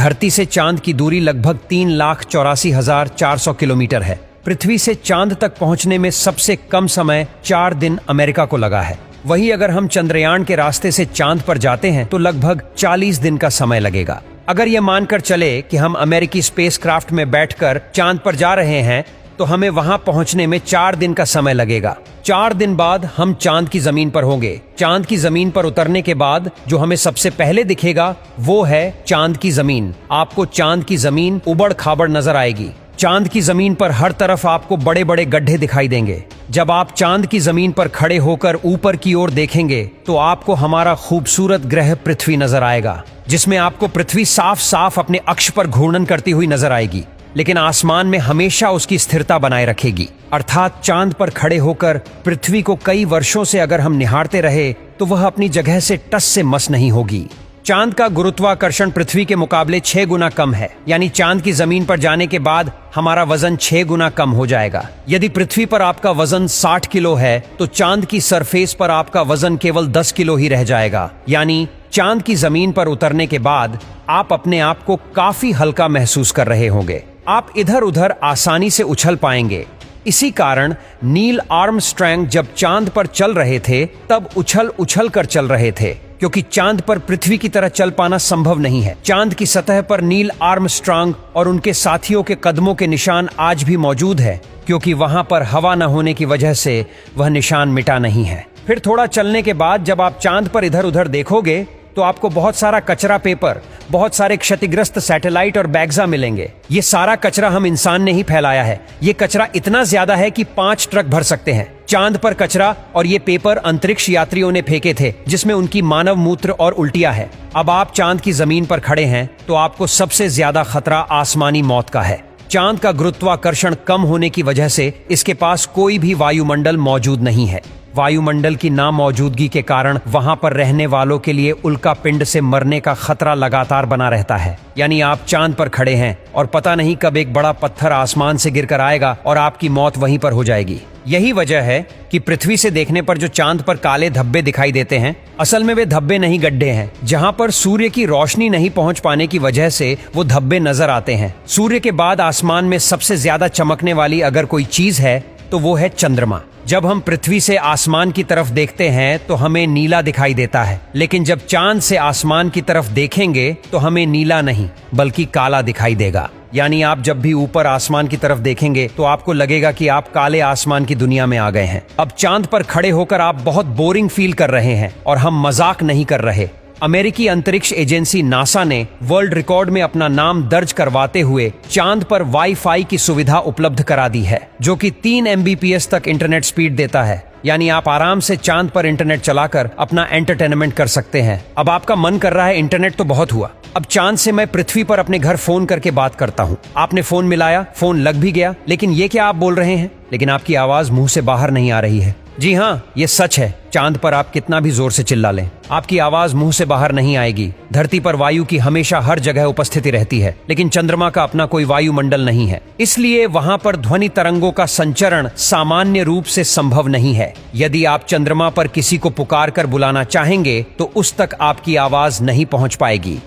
धरती से चांद की दूरी लगभग 3,84,400 किलोमीटर है। पृथ्वी से चांद तक पहुंचने में सबसे कम समय 4 दिन अमेरिका को लगा है। वहीं अगर हम चंद्रयान के रास्ते से चांद पर जाते हैं तो लगभग 40 दिन का समय लगेगा। अगर ये मानकर चले कि हम अमेरिकी स्पेसक्राफ्ट में बैठकर चांद पर जा रहे हैं तो हमें वहां पहुंचने में 4 दिन का समय लगेगा। 4 दिन बाद हम चांद की जमीन पर होंगे। चांद की जमीन पर उतरने के बाद जो हमें सबसे पहले दिखेगा वो है चांद की जमीन। आपको चांद की जमीन उबड़ खाबड़ नजर आएगी। चांद की जमीन पर हर तरफ आपको बड़े बड़े गड्ढे दिखाई देंगे। जब आप चांद की जमीन पर खड़े होकर ऊपर की ओर देखेंगे तो आपको हमारा खूबसूरत ग्रह पृथ्वी नजर आएगा, जिसमें आपको पृथ्वी साफ साफ अपने अक्ष पर घूर्णन करती हुई नजर आएगी, लेकिन आसमान में हमेशा उसकी स्थिरता बनाए रखेगी। अर्थात चांद पर खड़े होकर पृथ्वी को कई वर्षों से अगर हम निहारते रहे तो वह अपनी जगह से टस से मस नहीं होगी। चांद का गुरुत्वाकर्षण पृथ्वी के मुकाबले 6 गुना कम है, यानी चांद की जमीन पर जाने के बाद हमारा वजन 6 गुना कम हो जाएगा। यदि पृथ्वी पर आपका वजन 60 किलो है तो चांद की सरफेस पर आपका वजन केवल 10 किलो ही रह जाएगा। यानी चांद की जमीन पर उतरने के बाद आप अपने आप को काफी हल्का महसूस कर रहे होंगे। आप इधर उधर आसानी से उछल पाएंगे। इसी कारण नील आर्मस्ट्रांग जब चांद पर चल रहे थे तब उछल उछल कर चल रहे थे, क्योंकि चांद पर पृथ्वी की तरह चल पाना संभव नहीं है। चांद की सतह पर नील आर्मस्ट्रांग और उनके साथियों के कदमों के निशान आज भी मौजूद है, क्योंकि वहां पर हवा न होने की वजह से वह निशान मिटा नहीं है। फिर थोड़ा चलने के बाद जब आप चांद पर इधर उधर देखोगे तो आपको बहुत सारा कचरा पेपर, बहुत सारे क्षतिग्रस्त सैटेलाइट और बैग्जा मिलेंगे। ये सारा कचरा हम इंसान ने ही फैलाया है। ये कचरा इतना ज्यादा है कि 5 ट्रक भर सकते हैं। चांद पर कचरा और ये पेपर अंतरिक्ष यात्रियों ने फेंके थे, जिसमें उनकी मानव मूत्र और उल्टियां है। अब आप चांद की जमीन पर खड़े हैं तो आपको सबसे ज्यादा खतरा आसमानी मौत का है। चांद का गुरुत्वाकर्षण कम होने की वजह से इसके पास कोई भी वायुमंडल मौजूद नहीं है। वायुमंडल की नामौजूदगी के कारण वहां पर रहने वालों के लिए उल्का पिंड से मरने का खतरा लगातार बना रहता है। यानी आप चांद पर खड़े हैं और पता नहीं कब एक बड़ा पत्थर आसमान से गिरकर आएगा और आपकी मौत वहीं पर हो जाएगी। यही वजह है कि पृथ्वी से देखने पर जो चांद पर काले धब्बे दिखाई देते हैं, असल में वे धब्बे नहीं, गड्ढे हैं, जहां पर सूर्य की रोशनी नहीं पहुंच पाने की वजह से वो धब्बे नजर आते हैं। सूर्य के बाद आसमान में सबसे ज्यादा चमकने वाली अगर कोई चीज है तो वो है चंद्रमा। जब हम पृथ्वी से आसमान की तरफ देखते हैं तो हमें नीला दिखाई देता है, लेकिन जब चांद से आसमान की तरफ देखेंगे तो हमें नीला नहीं बल्कि काला दिखाई देगा। यानी आप जब भी ऊपर आसमान की तरफ देखेंगे तो आपको लगेगा कि आप काले आसमान की दुनिया में आ गए हैं। अब चांद पर खड़े होकर आप बहुत बोरिंग फील कर रहे हैं और हम मजाक नहीं कर रहे। अमेरिकी अंतरिक्ष एजेंसी नासा ने वर्ल्ड रिकॉर्ड में अपना नाम दर्ज करवाते हुए चांद पर वाईफाई की सुविधा उपलब्ध करा दी है, जो कि 3 MBPS तक इंटरनेट स्पीड देता है। यानी आप आराम से चांद पर इंटरनेट चलाकर अपना एंटरटेनमेंट कर सकते हैं। अब आपका मन कर रहा है इंटरनेट तो बहुत हुआ, अब चांद से मैं पृथ्वी पर अपने घर फोन करके बात करता हूँ। आपने फोन मिलाया, फोन लग भी गया, लेकिन ये क्या आप बोल रहे हैं, लेकिन आपकी आवाज मुंह से बाहर नहीं आ रही है। जी हाँ, ये सच है। चांद पर आप कितना भी जोर से चिल्ला लें, आपकी आवाज मुंह से बाहर नहीं आएगी। धरती पर वायु की हमेशा हर जगह उपस्थिति रहती है, लेकिन चंद्रमा का अपना कोई वायुमंडल नहीं है, इसलिए वहां पर ध्वनि तरंगों का संचरण सामान्य रूप से संभव नहीं है। यदि आप चंद्रमा पर किसी को पुकार कर बुलाना चाहेंगे तो उस तक आपकी आवाज नहीं पहुंच पाएगी।